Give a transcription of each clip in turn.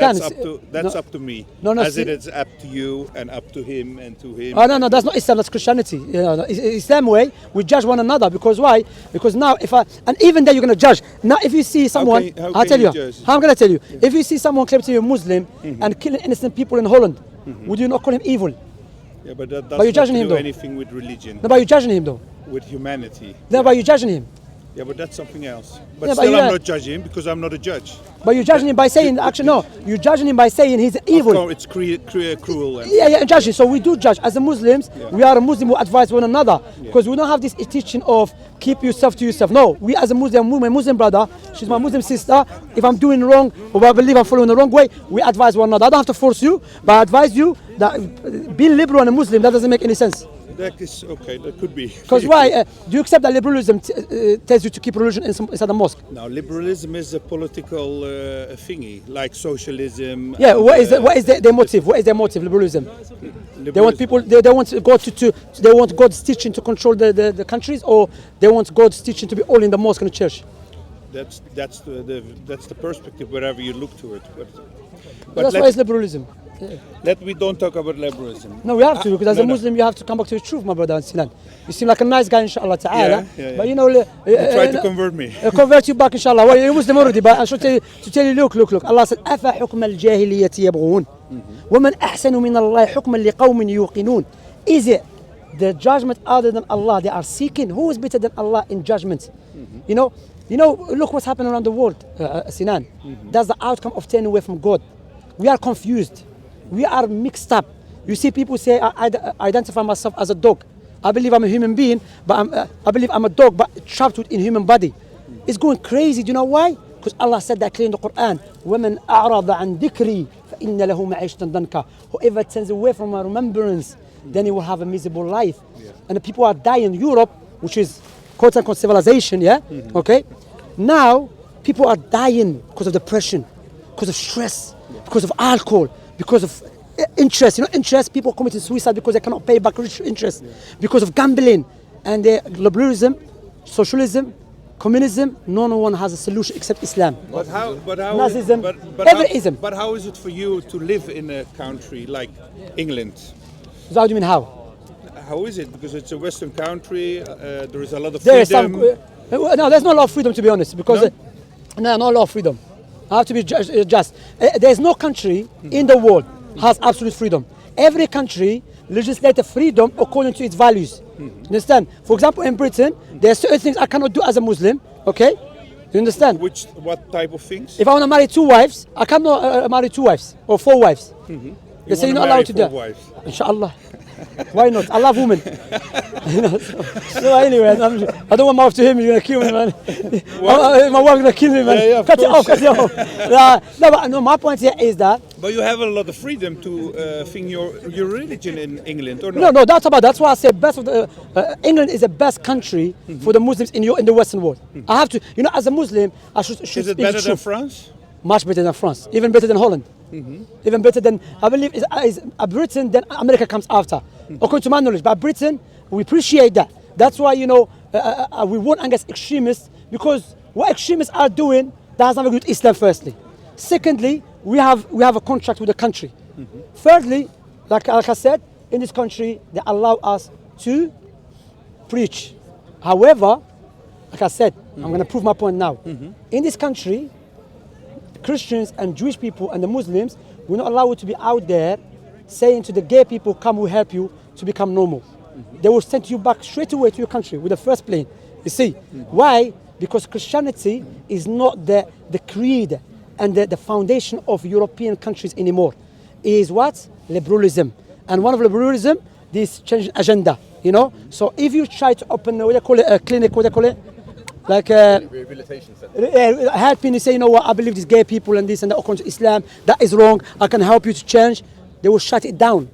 That's up to me. No, as see, it is up to you and up to him and to him. Oh no, that's not Islam. That's Christianity. Islam way we judge one another because why? Because now and even then you're gonna judge. Now if you see someone, I'll tell you. How I'm gonna tell you. If you see someone claim to be a Muslim and killing innocent people in Holland, would you not call him evil? Yeah, but that doesn't you're judging him, do though. anything with religion. No, but you're judging him though. With humanity. No, but you're judging him. Yeah, but that's something else. But Yeah, but still, you- I'm not judging him because I'm not a judge. But you're judging him by saying, actually, no, you're judging him by saying he's evil. No, it's cruel. And Yeah, judging. So we do judge. As a Muslims, we are a Muslim who advise one another because we don't have this teaching of keep yourself to yourself. No, we as a Muslim, my Muslim brother, she's my Muslim sister. If I'm doing wrong or I believe I'm following the wrong way, we advise one another. I don't have to force you, but I advise you that being liberal and a Muslim, that doesn't make any sense. that is okay. That could be. Because why? Do you accept that liberalism tells you to keep religion inside the mosque? Now, liberalism is a political thingy, like socialism. Yeah. and, What is their motive? What is their motive? Liberalism. They want people. They want God they want God's teaching to control the countries, or they want God's teaching to be all in the mosque and the church. That's the perspective wherever you look to it. But that's why it's liberalism. We don't talk about liberalism. No, we have to because as a Muslim you have to come back to the truth, my brother and Sinan. You seem like a nice guy, inshallah ta'ala. Yeah. But you know, Try to convert me. Convert you back, inshallah. Well, you're Muslim already, but I should tell you, look. Allah said, أَفَحُكْمَ الْجَاهِلِيَّةِ يَبْغُونَ وَمَنْ أَحْسَنُ مِنَ اللَّهِ حُكْمًا لِقَوْمٍ يُوقِنُونَ. Is it the judgment other than Allah they are seeking? Who is better than Allah in judgment? You know, look what's happening around the world, Sinan. That's the outcome of turning away from God. We are confused. We are mixed up. You see people say, I identify myself as a dog. I believe I'm a human being, but I believe I'm a dog, but trapped within human body. It's going crazy. Do you know why? Because Allah said that clearly in the Quran. وَمَنْ أَعْرَضَ عَنْ ذِكْرِي فَإِنَّ لَهُ مَعِيشَةً ضَنْكًا. Whoever turns away from my remembrance, then he will have a miserable life. And the people are dying in Europe, which is quote-unquote civilization, okay? Now, people are dying because of depression, because of stress, because of alcohol, because of interest, people committing suicide because they cannot pay back rich interest, because of gambling, and liberalism, socialism, communism. No one has a solution except Islam. But how? Nazism, everyism. But how is it for you to live in a country like England? So how do you mean how? How is it? Because it's a Western country. There is a lot of There freedom. is no, there's not a lot of freedom, to be honest, because no, not a lot of freedom. I have to be just. There's no country in the world has absolute freedom. Every country legislates freedom according to its values. You understand? For example, in Britain, there are certain things I cannot do as a Muslim. Okay, you understand? What type of things? If I want to marry 2 wives, I cannot marry 2 wives or 4 wives. They say you're not allowed to do that. Inshallah. Why not? I love women. So anyway, I don't want my wife to hear me. You're gonna kill me, man. My wife's gonna kill me, man. Yeah, cut it off. No, my point here is that. But you have a lot of freedom to think your religion in England, or not? No, that's why I say best of England is the best country for the Muslims in the Western world. I have to, as a Muslim, I should. Is it better than France? Much better than France, even better than Holland, even better than, I believe, is Britain, then America comes after, according to my knowledge. But Britain, we appreciate that. That's why, we warn against extremists, because what extremists are doing, that has nothing to do with Islam, firstly. Secondly, we have a contract with the country. Thirdly, like I said, in this country, they allow us to preach. However, like I said, I'm going to prove my point now. In this country, Christians and Jewish people and the Muslims, we're not allowed to be out there saying to the gay people, come, we'll help you to become normal. They will send you back straight away to your country with the first plane. You see, why? Because Christianity is not the creed and the foundation of European countries anymore. It is what? Liberalism. And one of liberalism, this change agenda, So if you try to open, what do they call it, a clinic, what do they call it? Like rehabilitation center. Helping you say, what, I believe these gay people and this and that according to Islam, that is wrong, I can help you to change. They will shut it down.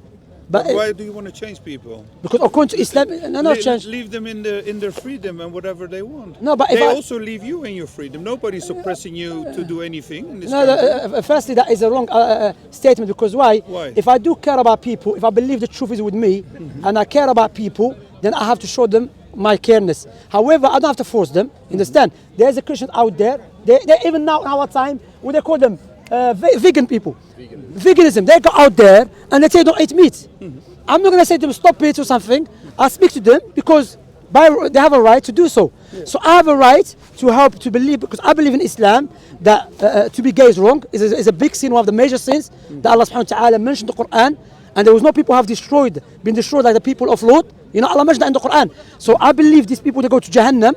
But why do you want to change people? Because according to Islam, change. Leave them in their freedom and whatever they want. No, but they also leave you in your freedom. Nobody's suppressing you to do anything in this country. Firstly, that is a wrong statement, because why? Why? If I do care about people, if I believe the truth is with me, and I care about people, then I have to show them my careness. However, I don't have to force them. Understand? There's a Christian out there. They even now in our time, what they call them, vegan people. Veganism. They go out there and they say don't eat meat. I'm not going to say to them stop it or something. I speak to them because they have a right to do so. So I have a right to help to believe, because I believe in Islam that to be gay is wrong. Is a big sin, one of the major sins that Allah subhanahu wa ta'ala mentioned in the Quran. And there was no people who have been destroyed like the people of Lot. You know, Allah mentioned that in the Quran. So I believe these people, they go to Jahannam.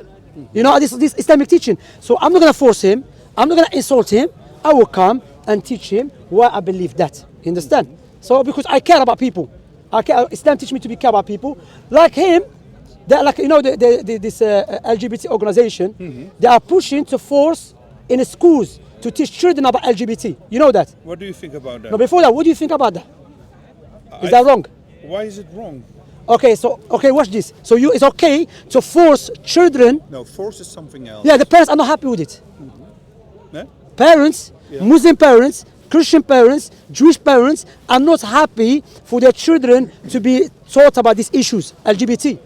You know, this Islamic teaching. So I'm not going to force him. I'm not going to insult him. I will come and teach him why I believe that. You understand? So because I care about people. Islam teach me to be care about people. Like him, like, you know, this LGBT organization, they are pushing to force in the schools to teach children about LGBT. You know that? What do you think about that? No, before that, what do you think about that? Is that wrong? Why is it wrong? Okay, watch this. So it's okay to force children. No, force is something else. Yeah, the parents are not happy with it. Yeah? Parents, Muslim parents, Christian parents, Jewish parents are not happy for their children to be taught about these issues, LGBT.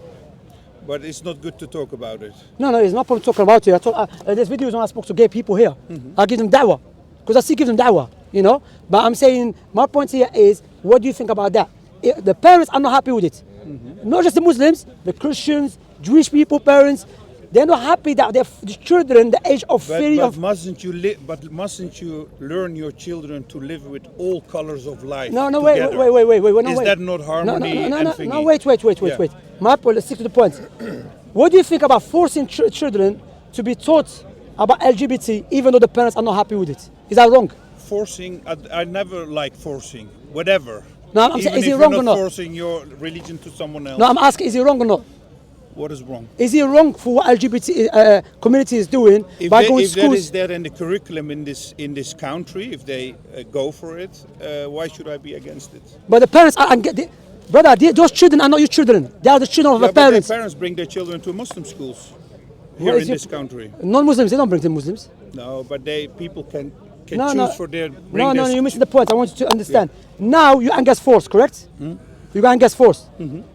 But it's not good to talk about it. No, it's not problem talking about it. I told, there's videos when I spoke to gay people here. I give them da'wah, because I still give them da'wah, you know. But I'm saying, my point here is, what do you think about that? The parents are not happy with it. Not just the Muslims, the Christians, Jewish people, parents, they're not happy that the children, the age of fear of. Mustn't you learn your children to live with all colors of life? No, together? wait. Is that not harmony? No, wait. My point, let's stick to the point. What do you think about forcing children to be taught about LGBT even though the parents are not happy with it? Is that wrong? Forcing, I never like forcing, whatever. No, I'm saying, is it wrong or not? Forcing your religion to someone else. No, I'm asking, is it wrong or not? What is wrong? Is it wrong for what LGBT community is doing by going to schools? If that is there in the curriculum in this country, if they go for it, why should I be against it? But the parents are, brother, those children are not your children. They are the children of the parents. But their parents bring their children to Muslim schools here in this country. Non-Muslims, they don't bring the Muslims. No, but people can No, choose for their. No, you're missing the point. I want you to understand. Now you against force, correct? You go against force.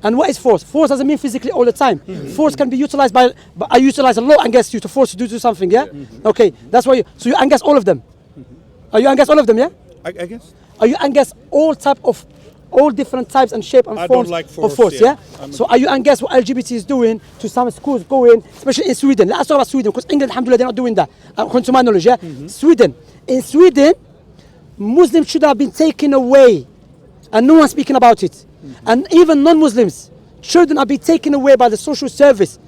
And what is force? Force doesn't mean physically all the time. Force can be utilized but I utilize a law against you to force you to do something, yeah? Okay, that's why so you against all of them. Are you against all of them, yeah? I guess. Are you against all different types and shape and I forms don't like of force, force, yeah? So are you against what LGBT is doing to some schools going, especially in Sweden? Let's talk about Sweden, because England, alhamdulillah, they're not doing that. According to my knowledge, yeah? Sweden. In Sweden, Muslims should have been taken away and no one's speaking about it. And even non-Muslims, children are being taken away by the social service,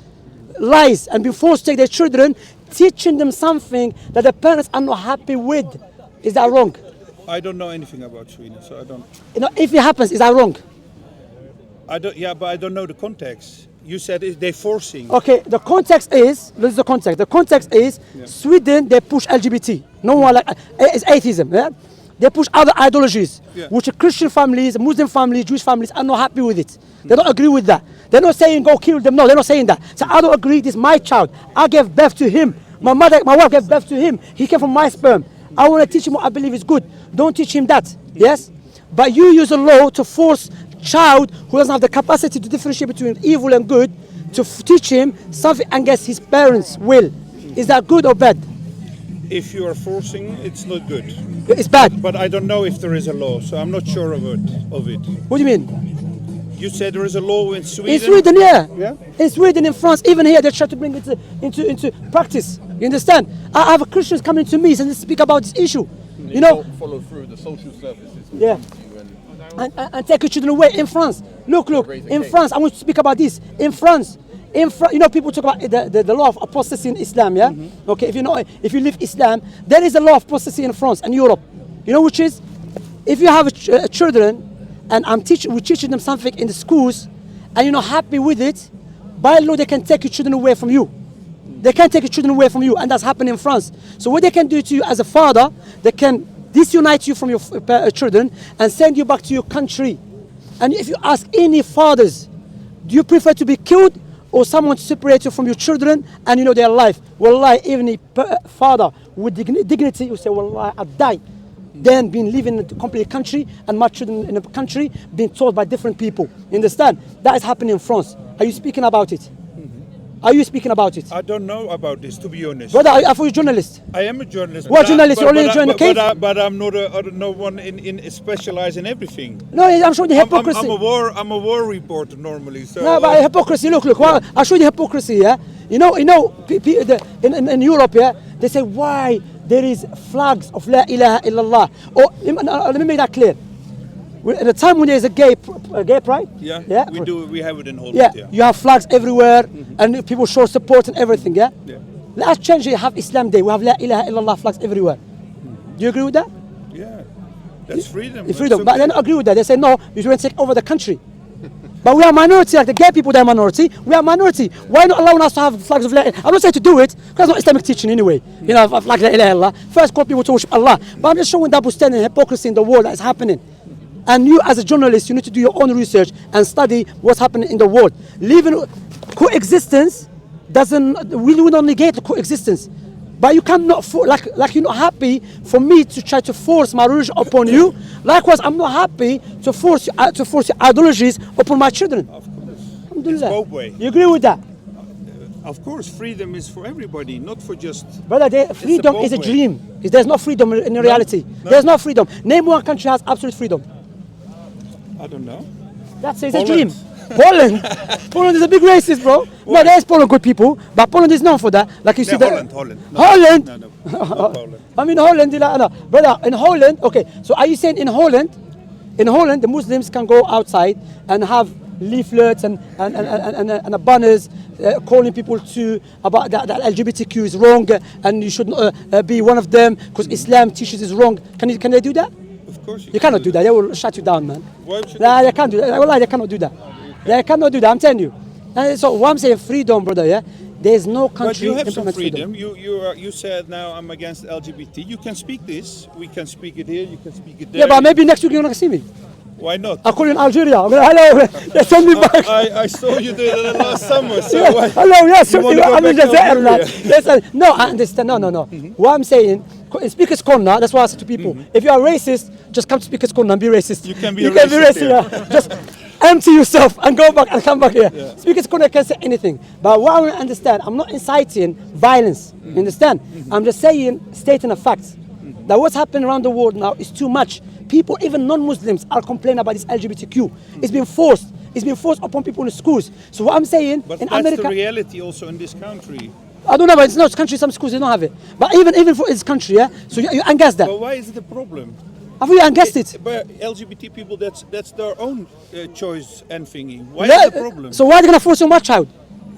lies, and being forced to take their children, teaching them something that the parents are not happy with. Is that wrong? I don't know anything about Sweden, so I don't. You know, if it happens, is that wrong? I don't. Yeah, but I don't know the context. You said they're forcing. Okay, the context is, this is the context. The context is Sweden, they push LGBT. No one like, it's atheism, yeah? They push other ideologies, which Christian families, Muslim families, Jewish families are not happy with it. They don't agree with that. They're not saying go kill them. No, they're not saying that. So I don't agree. This is my child. I gave birth to him. My wife gave birth to him. He came from my sperm. I want to teach him what I believe is good. Don't teach him that. Yes? But you use a law to force child who doesn't have the capacity to differentiate between evil and good to teach him something against his parents' will. Is that good or bad? If you are forcing, it's not good. It's bad. But I don't know if there is a law, so I'm not sure of it. What do you mean? You said there is a law in Sweden. In Sweden, yeah. Yeah. In Sweden, in France, even here, they try to bring it into practice. You understand? I have Christians coming to me and speak about this issue. You know. Follow through the social services. Yeah. And take your children away in France. Look. In France, I want to speak about this. In France, you know, people talk about the law of apostasy in Islam, yeah? Okay, if you live Islam, there is a law of apostasy in France and Europe. You know, which is, if you have children, and we're teaching them something in the schools, and you're not happy with it, by law they can take your children away from you. They can take your children away from you, and that's happened in France. So what they can do to you as a father, they can disunite you from your children and send you back to your country. And if you ask any fathers, do you prefer to be killed or someone to separate you from your children and you know their life? Wallahi, even a father with dignity will say, Wallahi, I'd die than being living in a complete country and my children in a country being taught by different people. You understand? That is happening in France. Are you speaking about it? Are you speaking about it? I don't know about this, to be honest. Brother, I thought you're a journalist. I am a journalist. What but journalist? I- You only but join I- the cave? But I'm not no one in specialize in everything. No, I'm showing the hypocrisy. I'm a war reporter normally. So No, but hypocrisy. Look. Well, I'll show you the hypocrisy. Yeah, you know. In Europe, yeah, they say why there is flags of La ilaha illallah. Or let me make that clear. At the time when there is a gay pride, yeah, we have it in Holland. yeah, Yeah. you have flags everywhere, and people show support and everything. Yeah. Let's change it. Have Islam Day. We have La ilaha illallah flags everywhere. Do you agree with that? Yeah. That's freedom. It's freedom. It's But okay. they don't agree with that. They say no, you should take over the country. But we are minority, like the gay people, they're minority. We are minority. Why not allowing us to have flags of La ilaha? I'm not saying to do it, because it's not Islamic teaching anyway. You know, flag La ilaha illallah. First call people to worship Allah. But I'm just showing double standard and hypocrisy in the world that is happening. And you as a journalist, you need to do your own research and study what's happening in the world. Living coexistence we don't negate the coexistence. But you cannot, like you're not happy for me to try to force my religion upon you. Likewise, I'm not happy to force your ideologies upon my children. Of course. Alhamdulillah. both way. You agree with that? Of course, freedom is for everybody, not for just. Brother, freedom is a both way. dream. There's no freedom in reality. No. There's no freedom. Name one country has absolute freedom. I don't know. That's it, it's a Poland. dream. Poland. Poland is a big racist, bro. No, there's Poland good people, but Poland is known for that. Like you see that. Holland. Holland. No, not Poland. I mean Holland, no. Brother, in Holland, okay. So are you saying in Holland, the Muslims can go outside and have leaflets and banners calling people to about that LGBTQ is wrong and you should be one of them because Islam teaches is wrong. Can they do that? Of course You cannot do that. They will shut you down, man. Why should Nah, they can't do that. Wallahi, they cannot do that. They cannot do that. I'm telling you. And so what I'm saying, freedom, brother. Yeah, there is no But country you have some implement freedom. You said now I'm against LGBT. You can speak this. We can speak it here. You can speak it there. Yeah, but maybe next week you're not gonna see me. Why not? I'll call you in Algeria. I'm gonna, hello. They send me back. I saw you there last summer. So Yeah, why? hello, yes, You wanna go I'm in back to Jazair now. Algeria? Yes, no, I understand. No. What I'm saying, in Speaker's Corner, that's why I say to people, if you are racist, just come to Speaker's Corner and be racist. You can be racist, racist yeah. Just empty yourself and go back and come back here. Speaker's Corner can say anything. But what I want to understand, I'm not inciting violence. You understand? I'm just stating a fact. That what's happening around the world now is too much. People, even non-Muslims, are complaining about this LGBTQ. It's been forced. It's been forced upon people in schools. So what I'm saying, But in that's America, the reality also in this country. I don't know, but it's not country. Some schools they don't have it. But even for this country, yeah. So you unguessed that. But why is it a problem? I thought you unguessed it. But LGBT people, that's their own choice and thingy. Why Yeah, is it a problem? So why are they gonna force on my child?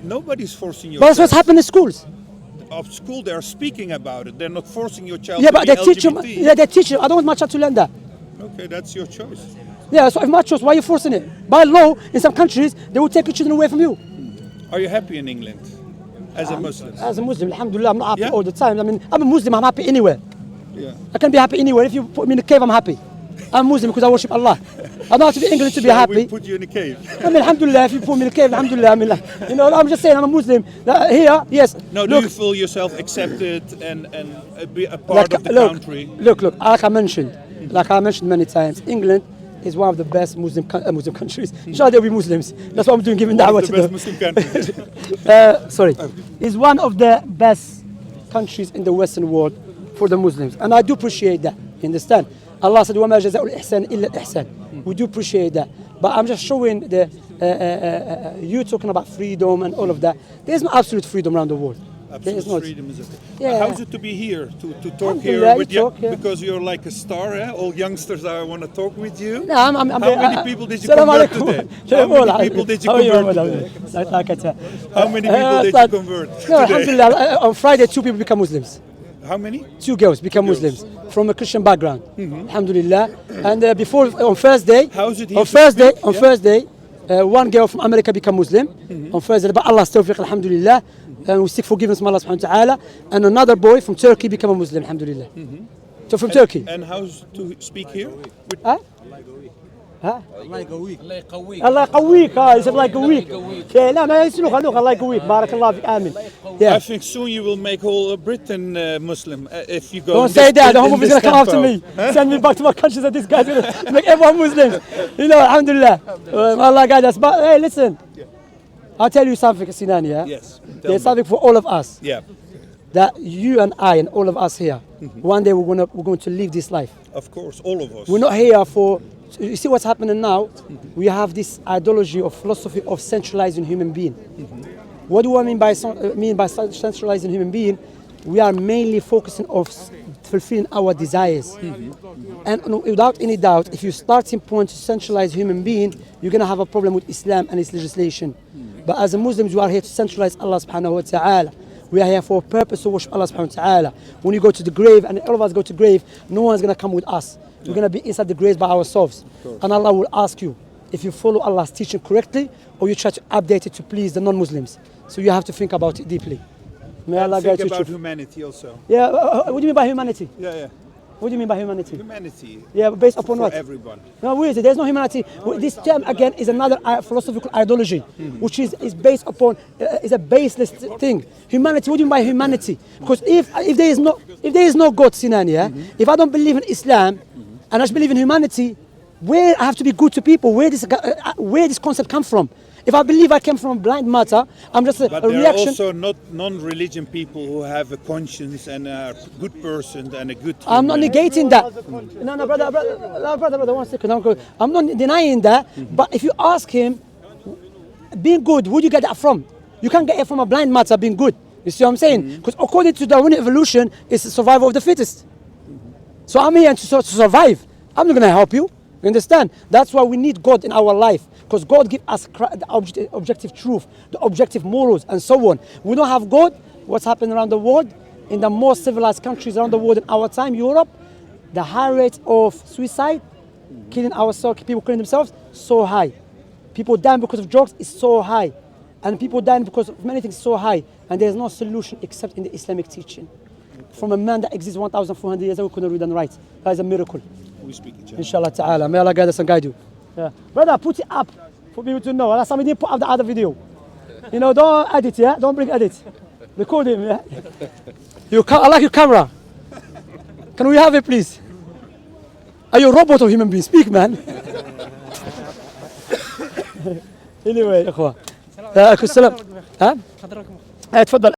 Nobody's forcing your But that's child. what's happening in schools. Of school, they are speaking about it. They're not forcing your child Yeah, to but be they teach them. LGBT. Yeah, they teach them. I don't want my child to learn that. Okay, that's your choice. Yeah, so if my choice, why are you forcing it? By law, in some countries, they will take your children away from you. Are you happy in England as a Muslim? As a Muslim, alhamdulillah, I'm not happy Yeah? all the time. I mean, I'm a Muslim, I'm happy anywhere. Yeah. I can be happy anywhere. If you put me in a cave, I'm happy. I'm Muslim because I worship Allah. I don't have to be English to be Shall we happy. put you in a cave? I mean, alhamdulillah, if you put me in a cave, alhamdulillah. I mean, like, you know, I'm just saying, I'm a Muslim. Here, yes. No, do look, you feel yourself accepted and be a part of the look, country? Look, like I mentioned many times, England is one of the best Muslim countries. Inshallah, they'll be Muslims. That's what I'm doing, giving One da'wah of to the best them. Muslim countries. Sorry, is one of the best countries in the Western world for the Muslims, and I do appreciate that. You understand? Allah said, وَمَا جَزَاءُ الْإِحْسَانِ إِلَّا الْإِحْسَانِ. We do appreciate that, but I'm just showing the you talking about freedom and all of that. There is no absolute freedom around the world. There is Absolute not. freedom is okay. Yeah. How's it to be here, to talk Alhamdulillah, here with you you? talk, yeah. Because you're like a star, eh? All youngsters want to talk with you. No, I'm How many people did you Salam convert alaikum. today? How many people did you How are convert brother? today? How many people did you convert No, today? alhamdulillah, on Friday 2 people become Muslims. How many? 2 girls become Muslims from a Christian background. Alhamdulillah. And before on Thursday, How's it here on to Thursday, speak? on Yeah. Thursday, one girl from America become Muslim. On Thursday, but Allah's tawfiq, alhamdulillah. And we seek forgiveness from Allah subhanahu wa ta'ala. And another boy from Turkey become a Muslim, alhamdulillah. So from Turkey. And how's to speak here? With Huh? Huh? الله يقويك Allah يقويك. He said Allah يقويك. Yeah, لا ما يسلوك الله يقويك. بارك الله فيك. آمين. I Yeah. think soon you will make whole Britain Muslim if you go. Don't in say this- that. The in homophobes this gonna come after tempo. me. Send me back to my country. That this guy's gonna make everyone Muslims. You know, alhamdulillah. Allah guide us. But hey, listen. I'll tell you something, Sinan, yeah? Yes. Tell There's me. something for all of us. Yeah, That you and I and all of us here, one day we're going to live this life. of course, all of us. We're not here for. You see what's happening now? We have this ideology or philosophy of centralizing human being. What do I mean by centralizing human being? We are mainly focusing on fulfilling our desires. And without any doubt, if your starting point to centralize human being, you're going to have a problem with Islam and its legislation. But as a Muslims, we are here to centralize Allah subhanahu wa ta'ala. We are here for a purpose to worship Allah subhanahu wa ta'ala. When you go to the grave, and all of us go to the grave, no one's going to come with us. We're going to be inside the grave by ourselves. And Allah will ask you if you follow Allah's teaching correctly or you try to update it to please the non-Muslims. So you have to think about it deeply. May Allah guide Think you. about humanity also. Yeah, what do you mean by humanity? Yeah. What do you mean by humanity? Humanity Yeah, based upon for what? everyone. No, where is it? There's no humanity. This term again is another philosophical ideology, which is based upon is a baseless thing. Humanity. What do you mean by humanity? Because if there is no God, Sinan, yeah? If I don't believe in Islam and I just believe in humanity, where I have to be good to people? Where this concept come from? If I believe I came from blind matter, I'm just But a there reaction. are also not non-religion people who have a conscience and a good person and a good. I'm not human. negating that. No, brother, 1 second. I'm not denying that. But if you ask him, being good, where do you get that from? You can't get it from a blind matter being good. You see what I'm saying? Because according to Darwinian evolution, it's the survival of the fittest. So I'm here to survive. I'm not going to help you. You understand? That's why we need God in our life. Because God gives us the objective truth, the objective morals, and so on. We don't have God. What's happening around the world? In the most civilized countries around the world in our time, Europe, the high rate of suicide, killing ourselves, people killing themselves, so high. People dying because of drugs is so high. And people dying because of many things so high. And there's no solution except in the Islamic teaching. From a man that exists 1,400 years ago, couldn't read and write. That is a miracle. We speak each other. Inshallah ta'ala. May Allah guide us and guide you. Yeah. Brother, put it up for people to know. Allah, somebody didn't put up the other video. You know, don't edit, yeah? Don't bring edit. Record him, yeah? I like your camera. Can we have it, please? Are you a robot or human being? Speak, man. Anyway, إخوة. عليكم السلام. ها؟ تفضل.